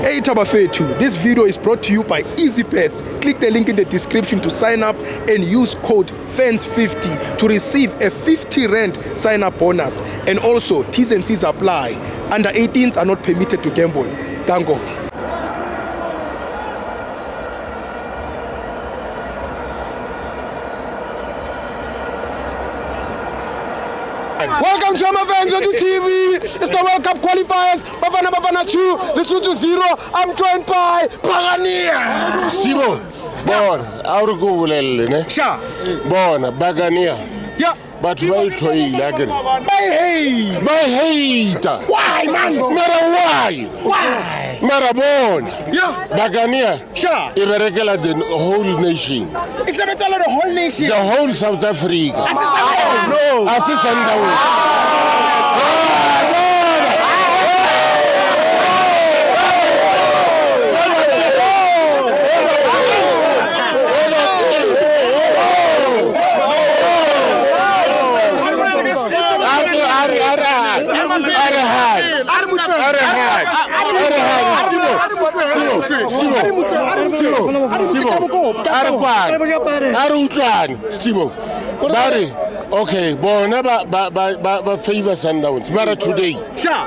Hey Tabafetu, this video is brought to you by EasyPets. Click the link in the description to sign up and use code FANS50 to receive a 50 Rand sign up bonus. And also, T's and C's apply. Under 18s are not permitted to gamble. Tango. Welcome to my fans on TV. It's the World Cup qualifiers. Bafana 2, Lesotho 0. I'm joined by Bagania. Sibo, bona, awurukubulele ne? Sha. Bona, Bagania. Yeah. But why tloile again? By hate. Why, man? Mara why? Why? Mara bona. Yeah. Bagania. Sha. Iberekela the whole nation. It's a better the whole nation. The whole South Africa. No. Okay, bona ba favor Sundowns. Mara today. Sha.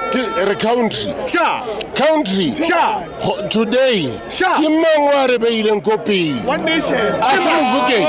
Country. Sha. Country. Sha. Today. Sha. Ke mang wa re beileng ko pele? One nation. Asimuvuke.